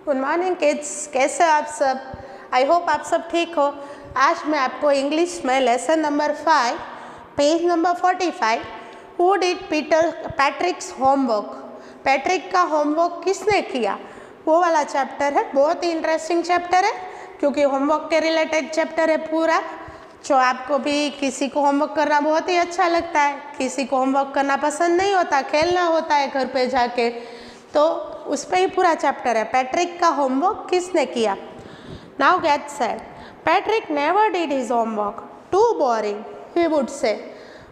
Good morning kids, कैसे हो आप सब। आई होप आप सब ठीक हो। आज मैं आपको इंग्लिश में lesson number 5 page number 45 who did पैट्रिक्स homework, Patrick का होमवर्क किसने किया, वो वाला चैप्टर है। बहुत ही इंटरेस्टिंग चैप्टर है क्योंकि होमवर्क के रिलेटेड चैप्टर है पूरा। जो आपको भी किसी को होमवर्क करना बहुत ही अच्छा लगता है, किसी को होमवर्क करना पसंद नहीं होता, खेलना होता है घर पे जाके, तो उस पर ही पूरा चैप्टर है। पैट्रिक का होमवर्क किसने किया। Now get set, Patrick never did his homework, too boring he would say.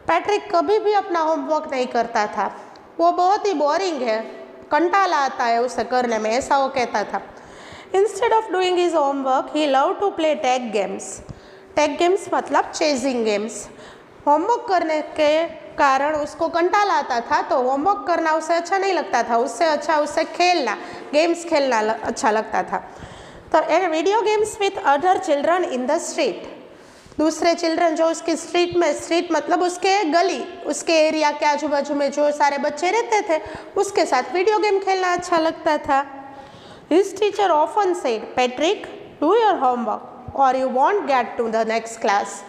Patrick कभी भी अपना होमवर्क नहीं करता था, वो बहुत ही बोरिंग है, कंटाला आता है उसे करने में, ऐसा वो कहता था। Instead of doing his homework he love to play tag games. Tag games मतलब चेजिंग गेम्स। होमवर्क करने के कारण उसको कंटाला आता था, तो होमवर्क करना उसे अच्छा नहीं लगता था, उससे अच्छा उसे खेलना, गेम्स खेलना अच्छा लगता था। तो and video games with other children in the street, दूसरे चिल्ड्रन जो उसकी स्ट्रीट में, स्ट्रीट मतलब उसके गली, उसके एरिया के आजू बाजू में जो सारे बच्चे रहते थे, उसके साथ वीडियो गेम खेलना अच्छा लगता था। His teacher often said, Patrick do your homework और you won't get to the next class.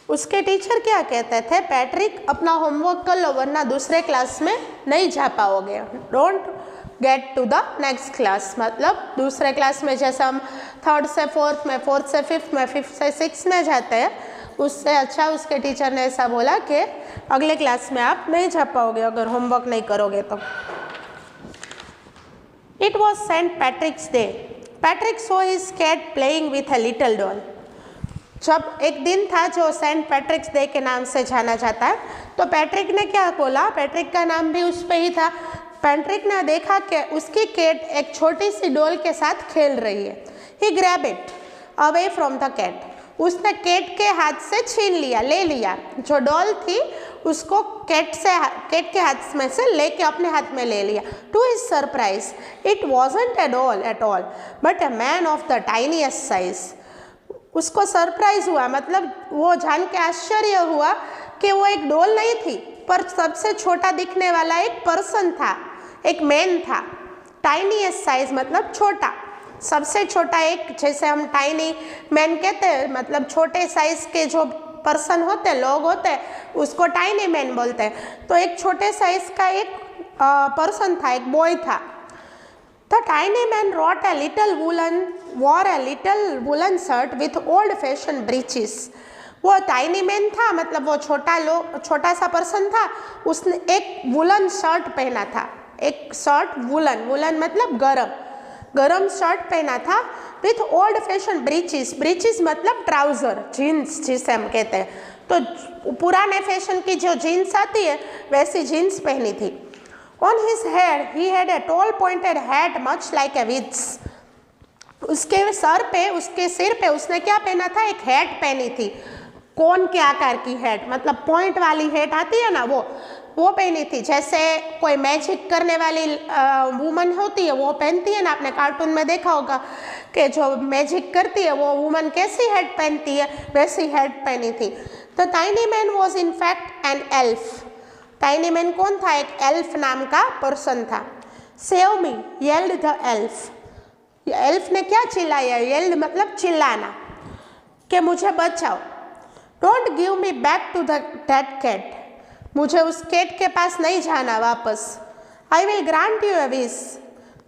उसके टीचर क्या कहते थे, पैट्रिक अपना होमवर्क कर लो वरना दूसरे क्लास में नहीं जा पाओगे। Don't get to the next class मतलब दूसरे क्लास में, जैसे हम 3rd से 4th में, 4th से 5th में, 5th से 6th में जाते हैं, उससे अच्छा उसके टीचर ने ऐसा बोला कि अगले क्लास में आप नहीं जा पाओगे अगर होमवर्क नहीं करोगे तो। It was Saint Patrick's Day, Patrick so his cat playing with a little doll. जब एक दिन था जो सेंट पैट्रिक्स डे के नाम से जाना जाता है, तो पैट्रिक ने क्या बोला, पैट्रिक का नाम भी उस पे ही था। पैट्रिक ने देखा कि उसकी कैट एक छोटी सी डॉल के साथ खेल रही है। He grab it away from the cat, उसने कैट के हाथ से छीन लिया, ले लिया। जो डॉल थी उसको कैट के हाथ में से लेके अपने हाथ में ले लिया। To his surprise it wasn't a doll at all but a man of the tiniest size. उसको सरप्राइज हुआ, मतलब वो जान के आश्चर्य हुआ कि वो एक डॉल नहीं थी, पर सबसे छोटा दिखने वाला एक पर्सन था, एक मैन था। टाइनीएस्ट साइज मतलब छोटा, सबसे छोटा एक, जैसे हम टाइनी मैन कहते हैं, मतलब छोटे साइज के जो पर्सन होते हैं, लोग होते हैं, उसको टाइनी मैन बोलते हैं। तो एक छोटे साइज का एक पर्सन था, एक बॉय था। The tiny man wore a little woolen shirt with old-fashioned breeches. वो टाइनी मैन था, मतलब वो छोटा सा पर्सन था, उसने एक वुलन शर्ट पहना था, एक शर्ट वुलन मतलब गरम शर्ट पहना था, with old fashion breaches, breaches मतलब ट्राउजर, जीन्स जिसे हम कहते हैं। तो पुराने फैशन की जो जीन्स आती है वैसी जीन्स पहनी थी। On his head he had a tall pointed hat much like a witch. उसके सर पे, उसके सिर पे उसने क्या पहना था, एक हैट पहनी थी, कोन के आकार की हैट, मतलब पॉइंट वाली हैट आती है ना, वो पहनी थी। जैसे कोई मैजिक करने वाली वुमन होती है वो पहनती है ना, आपने कार्टून में देखा होगा कि जो मैजिक करती है वो वुमन कैसी हैट पहनती है, वैसी हैट पहनी थी। तो tiny man was in fact an elf. Tiny man कौन था, एक एल्फ नाम का पर्सन था। Save me yelled the elf, elf ने क्या चिल्लाया, येल्ड मतलब चिल्लाना, कि मुझे बचाओ। Don't give me back to that cat, मुझे उस कैट के पास नहीं जाना वापस। I will grant you a wish,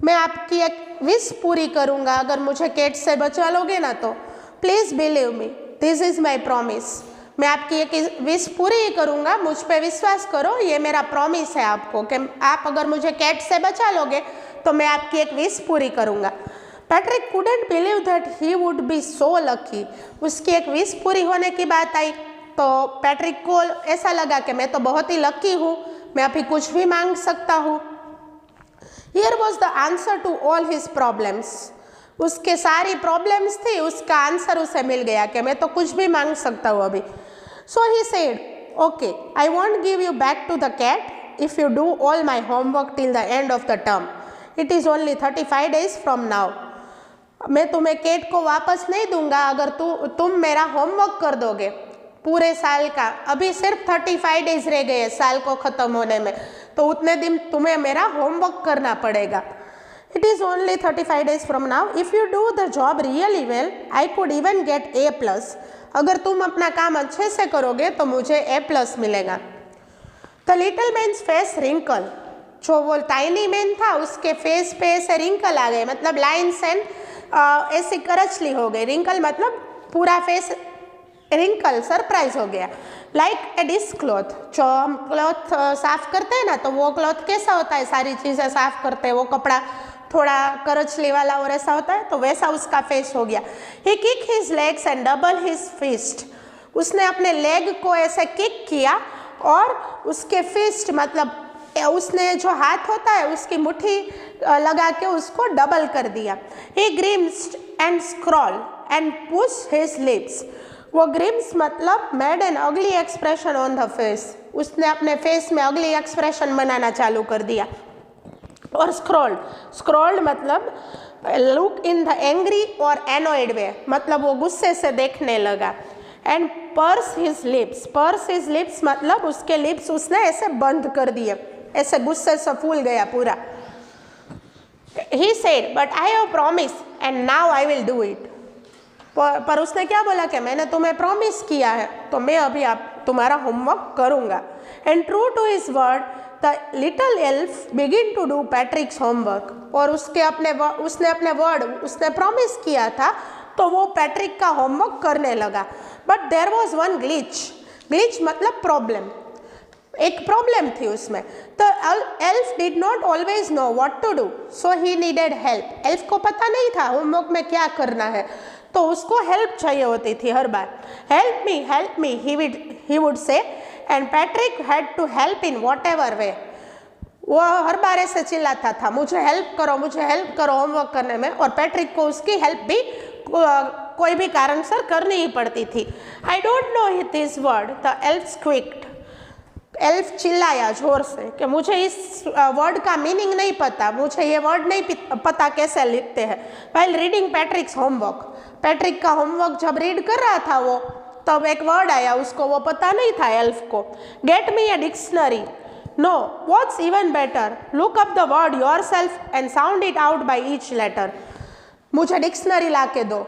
मैं आपकी एक विश पूरी करूँगा अगर मुझे कैट से बचा लोगे ना तो। Please believe me, this is my promise, मैं आपकी एक विश पूरी करूँगा, मुझ पे विश्वास करो, ये मेरा प्रॉमिस है आपको कि आप अगर मुझे कैट से बचा लोगे तो मैं आपकी एक विश पूरी करूँगा। Patrick couldn't believe that he would be so lucky, उसकी एक विश पूरी होने की बात आई तो पैट्रिक को ऐसा लगा कि मैं तो बहुत ही लकी हूँ, मैं अभी कुछ भी मांग सकता हूँ। Here was the answer to all his problems, उसके सारी प्रॉब्लम्स थी, उसका आंसर उसे मिल गया कि मैं तो कुछ भी मांग सकता हूँ अभी। So he said, okay, I won't give you back to the cat if you do all my homework till the end of the term. It is only 35 days from now. मैं तुम्हें कैट को वापस नहीं दूंगा अगर तुम मेरा homework कर दोगे पूरे साल का। अभी सिर्फ 35 डेज रह गए साल को ख़त्म होने में, तो उतने दिन तुम्हें मेरा होमवर्क करना पड़ेगा। It is only 35 days from now. If you do the job really well, I could even get A+. अगर तुम अपना काम अच्छे से करोगे तो मुझे A+ मिलेगा। The little man's face wrinkle. जो वो टाइनी मैन था उसके फेस पे ऐसे रिंकल आ गए, मतलब लाइन्स एंड ऐसी करचली हो गई। रिंकल मतलब पूरा फेस रिंकल, सरप्राइज हो गया। लाइक ए डिश क्लॉथ, जो हम क्लॉथ साफ करते हैं ना, तो वो क्लॉथ कैसा होता है, सारी चीज़ें साफ करते हैं, वो कपड़ा थोड़ा करचली वाला और ऐसा होता है, तो वैसा उसका फेस हो गया। He kick his legs and double his fist, उसने अपने लेग को ऐसे किक किया और उसके फिस्ट मतलब उसने जो हाथ होता है उसकी मुट्ठी लगा के उसको डबल कर दिया। He grimaced and scroll and push his lips, वो ग्रिम्स मतलब made an ugly expression on the face, उसने अपने फेस में अगली एक्सप्रेशन बनाना चालू कर दिया। और स्क्रॉल्ड मतलब लुक इन द एंग्री और एनोइड वे, मतलब वो गुस्से से देखने लगा। एंड पर्स हिज लिप्स मतलब उसके लिप्स उसने ऐसे बंद कर दिए, ऐसे गुस्से से फूल गया पूरा। He said but I have promise and now I will do it, पर उसने क्या बोला कि मैंने तुम्हें प्रॉमिस किया है तो मैं अभी आप तुम्हारा होमवर्क करूँगा। And true to his word the little elf begin to do Patrick's homework, और उसने अपने वर्ड, उसने प्रॉमिस किया था तो वो पैट्रिक का होमवर्क करने लगा। But there was one glitch मतलब प्रॉब्लम, एक प्रॉब्लम थी उसमें। The elf did not always know what to do so he needed help, elf को पता नहीं था होमवर्क में क्या करना है, तो उसको हेल्प चाहिए होती थी हर बार। Help me he would say, and Patrick had to help in whatever way, वो हर बार ऐसे चिल्लाता था मुझे हेल्प करो होमवर्क करने में, और पैट्रिक को उसकी हेल्प भी कोई भी कारणसर करनी ही पड़ती थी। I don't know this word, the elf squeaked, elf चिल्लाया जोर से कि मुझे इस वर्ड का मीनिंग नहीं पता, मुझे ये वर्ड नहीं पता कैसे लिखते हैं। व्हाइल रीडिंग पैट्रिक्स होमवर्क, पैट्रिक का होमवर्क जब रीड कर रहा था वो, तब एक वर्ड आया, उसको वो पता नहीं था एल्फ को। Get me a dictionary, no what's even better, look up the word yourself and sound it out by each letter, मुझे डिक्शनरी ला के दो।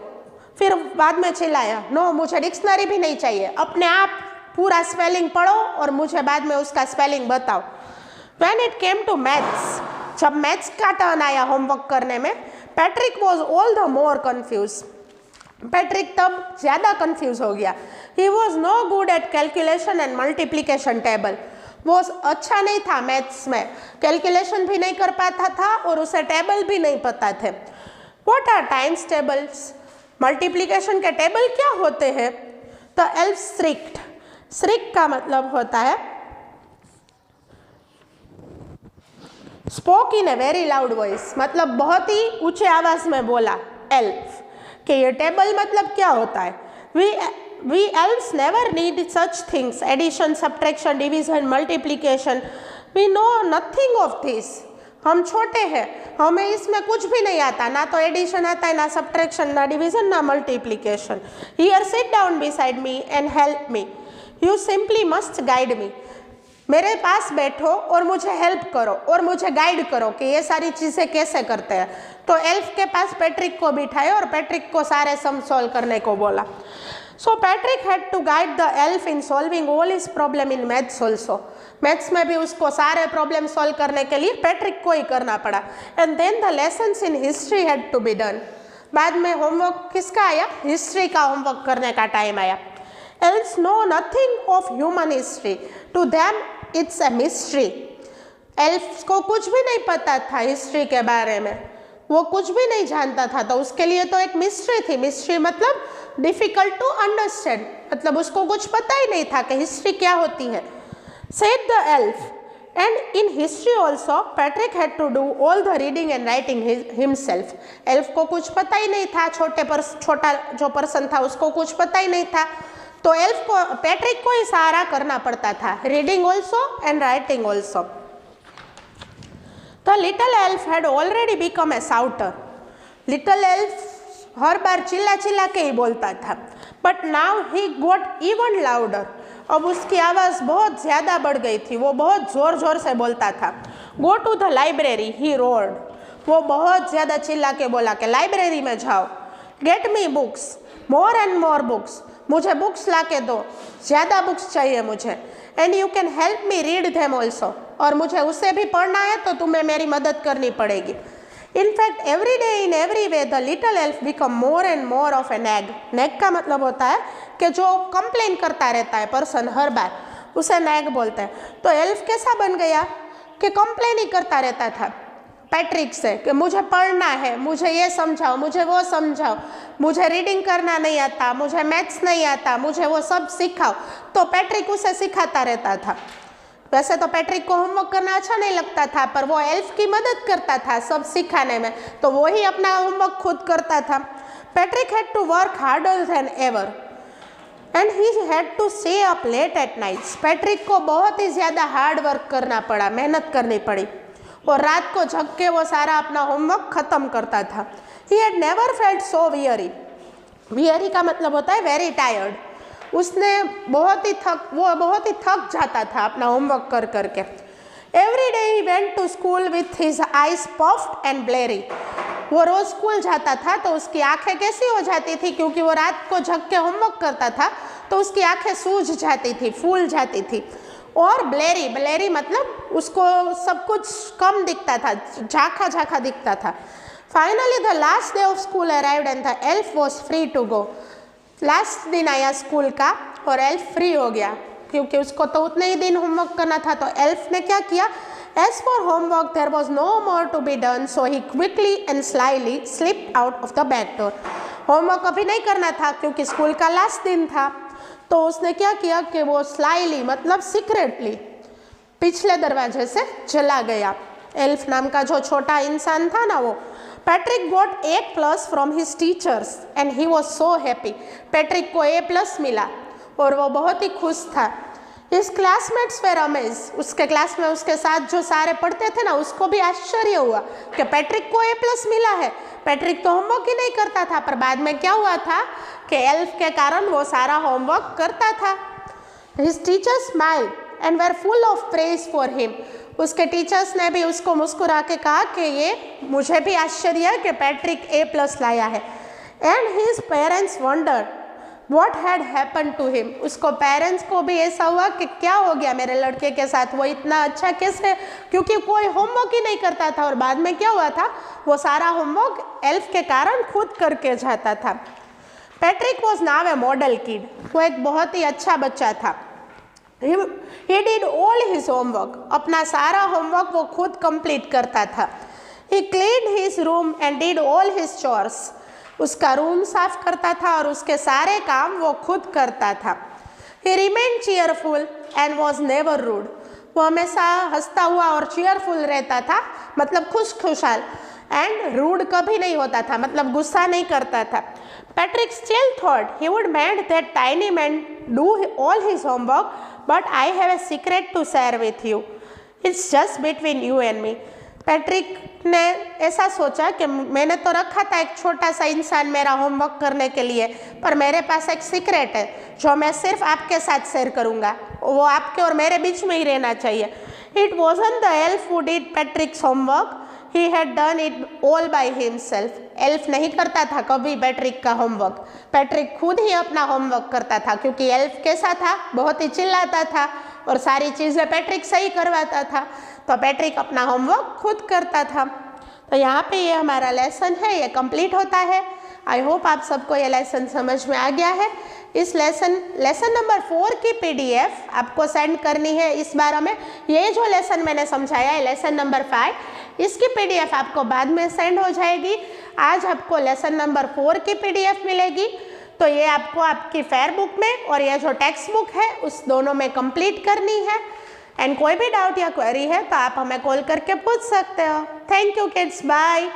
फिर बाद में चिल्लाया नो मुझे डिक्शनरी भी नहीं चाहिए, अपने आप पूरा स्पेलिंग पढ़ो और मुझे बाद में उसका स्पेलिंग बताओ। When it came to maths, जब मैथ्स का टर्न आया होमवर्क करने में, Patrick was all the more confuse, Patrick तब ज़्यादा कन्फ्यूज हो गया। He was no good at calculation and multiplication table, वो अच्छा नहीं था मैथ्स में, कैलकुलेशन भी नहीं कर पाता था और उसे टेबल भी नहीं पता थे। What are times tables? Multiplication के टेबल क्या होते हैं? The elf shrieked, श्रिक का मतलब होता है spoke in a very loud voice, मतलब बहुत ही ऊंचे आवाज में बोला एल्फ कि ये टेबल मतलब क्या होता है। We elves never need such things, addition, subtraction, division, multiplication, we know nothing of this, हम छोटे हैं, हमें इसमें कुछ भी नहीं आता, ना तो एडिशन आता है, ना सब्ट्रैक्शन, ना डिवीजन, ना multiplication. Here sit down beside me and help me, you simply must guide me, मेरे पास बैठो और मुझे हेल्प करो और मुझे गाइड करो कि ये सारी चीज़ें कैसे करते हैं। तो एल्फ के पास पैट्रिक को बिठाया और पैट्रिक को सारे सम सॉल्व करने को बोला। So Patrick had to guide the elf in solving all his problem in maths also, maths में भी उसको सारे प्रॉब्लम सॉल्व करने के लिए पैट्रिक को ही करना पड़ा। And then the lessons in history had to be done, बाद में होमवर्क किसका आया? हिस्ट्री का होमवर्क करने का टाइम आया। Elves know nothing of human history. To them, it's a mystery. Elves को कुछ भी नहीं पता था हिस्ट्री के बारे में, वो कुछ भी नहीं जानता था, तो उसके लिए तो एक मिस्ट्री थी। मिस्ट्री मतलब डिफिकल्ट टू अंडरस्टैंड, मतलब उसको कुछ पता ही नहीं था कि हिस्ट्री क्या होती है। Said the elf, and in history also, Patrick had to do all the reading and writing himself. Elf को कुछ पता ही नहीं था, छोटा जो पर्सन था उसको कुछ पता ही नहीं था, तो एल्फ को, पैट्रिक को ही सहारा करना पड़ता था, reading also and writing also. The little elf had already become a shouter, little elf हर बार चिल्ला चिल्ला के ही बोलता था, but now he got even louder, अब उसकी आवाज़ बहुत ज़्यादा बढ़ गई थी, वो बहुत ज़ोर ज़ोर से बोलता था। Go to the library he roared, वो बहुत ज़्यादा चिल्ला के बोला कि लाइब्रेरी में जाओ। Get me books, more and more books, मुझे बुक्स ला के दो, ज़्यादा बुक्स चाहिए मुझे। And you can help me read them also, और मुझे उसे भी पढ़ना है तो तुम्हें मेरी मदद करनी पड़ेगी। In fact every day in every way the little elf become more and more of A nag. Nag का मतलब होता है कि जो कंप्लेन करता रहता है पर्सन हर बार, उसे नैग बोलते हैं। तो एल्फ कैसा बन गया कि कंप्लेन ही करता रहता था पैट्रिक से कि मुझे पढ़ना है, मुझे ये समझाओ, मुझे वो समझाओ, मुझे रीडिंग करना नहीं आता, मुझे मैथ्स नहीं आता, मुझे वो सब सिखाओ। तो पैट्रिक उसे सिखाता रहता था। वैसे तो पैट्रिक को होमवर्क करना अच्छा नहीं लगता था, पर वो एल्फ की मदद करता था सब सिखाने में, तो वो ही अपना होमवर्क खुद करता था। Patrick had to work harder than ever and he had to stay up late at nights. Patrick को बहुत ही ज़्यादा हार्ड वर्क करना पड़ा, मेहनत करनी पड़ी, और रात को जग के वो सारा अपना होमवर्क ख़त्म करता था। He had never felt so weary, weary का मतलब होता है वेरी टायर्ड। उसने बहुत ही थक जाता था अपना होमवर्क कर करके। Every day he went to school with his eyes puffed and bleary. वो रोज़ स्कूल जाता था तो उसकी आंखें कैसी हो जाती थी, क्योंकि वो रात को जग के होमवर्क करता था तो उसकी आंखें सूज जाती थी, फूल जाती थी। और ब्लेरी, ब्लेरी मतलब उसको सब कुछ कम दिखता था, झाँखा झाँखा दिखता था। Finally the last day of school arrived and the elf was free to go. लास्ट दिन आया स्कूल का और एल्फ फ्री हो गया, क्योंकि उसको तो उतने ही दिन होमवर्क करना था। तो एल्फ ने क्या किया, as for homework there was no more to be done, so he quickly and slyly slip out of the back door. Homework अभी नहीं करना था क्योंकि स्कूल का लास्ट दिन था, तो उसने क्या किया कि वो स्लाइली मतलब सीक्रेटली पिछले दरवाजे से चला गया। एल्फ नाम का जो छोटा इंसान था ना, वो Patrick got A+ from his teachers and he was so happy. Patrick को A+ मिला और वो बहुत ही खुश था। हिज क्लासमेट्स वर अमेज्ड, उसके क्लास में उसके साथ जो सारे पढ़ते थे ना, उसको भी आश्चर्य हुआ कि पैट्रिक को A+ मिला है। पैट्रिक तो होमवर्क ही नहीं करता था, पर बाद में क्या हुआ था कि एल्फ के कारण वो सारा होमवर्क करता था। His teachers smiled and were full of praise for him. उसके टीचर्स ने भी उसको मुस्कुरा के कहा कि ये मुझे भी आश्चर्य है कि पैट्रिक A+ लाया है। And his parents wondered what had happen to him. उसको पेरेंट्स को भी ऐसा हुआ कि क्या हो गया मेरे लड़के के साथ, वो इतना अच्छा कैसे, क्योंकि कोई होमवर्क ही नहीं करता था। और बाद में क्या हुआ था, वो सारा होमवर्क एल्फ के कारण खुद करके जाता था। Patrick was now A model kid, वो एक बहुत ही अच्छा बच्चा था। He did all his homework, अपना सारा होमवर्क वो खुद कंप्लीट करता था। He cleaned his room and did all his chores, उसका रूम साफ करता था और उसके सारे काम वो खुद करता था। He remained cheerful and was never rude, वो हमेशा हंसता हुआ और cheerful रहता था, मतलब खुशहाल, एंड रूड कभी नहीं होता था, मतलब गुस्सा नहीं करता था। Patrick still thought he would make that tiny man do all his homework, but I have a secret to share with you. It's just between you and me. Patrick ने ऐसा सोचा कि मैंने तो रखा था एक छोटा सा इंसान मेरा होमवर्क करने के लिए, पर मेरे पास एक सीक्रेट है जो मैं सिर्फ आपके साथ शेयर करूँगा, वो आपके और मेरे बीच में ही रहना चाहिए। It wasn't the elf who did Patrick's homework. He had done it all by himself. Elf नहीं करता था कभी पैट्रिक का होमवर्क, पैट्रिक खुद ही अपना होमवर्क करता था, क्योंकि एल्फ कैसा था, बहुत ही चिल्लाता था और सारी चीज़ें पैट्रिक सही करवाता था, तो पैट्रिक अपना होमवर्क खुद करता था। तो यहाँ पे ये हमारा लेसन है, ये कंप्लीट होता है। आई होप आप सबको ये लेसन समझ में आ गया है। इस लेसन नंबर 4 की PDF आपको सेंड करनी है इस बार हमें। ये जो लेसन मैंने समझाया है लेसन नंबर 5, इसकी PDF आपको बाद में सेंड हो जाएगी। आज आपको लेसन नंबर 4 की PDF मिलेगी, तो ये आपको आपकी फेयर बुक में और ये जो टेक्स्ट बुक है उस दोनों में कंप्लीट करनी है। एंड कोई भी डाउट या क्वेरी है तो आप हमें कॉल करके पूछ सकते हो। Thank you kids, bye.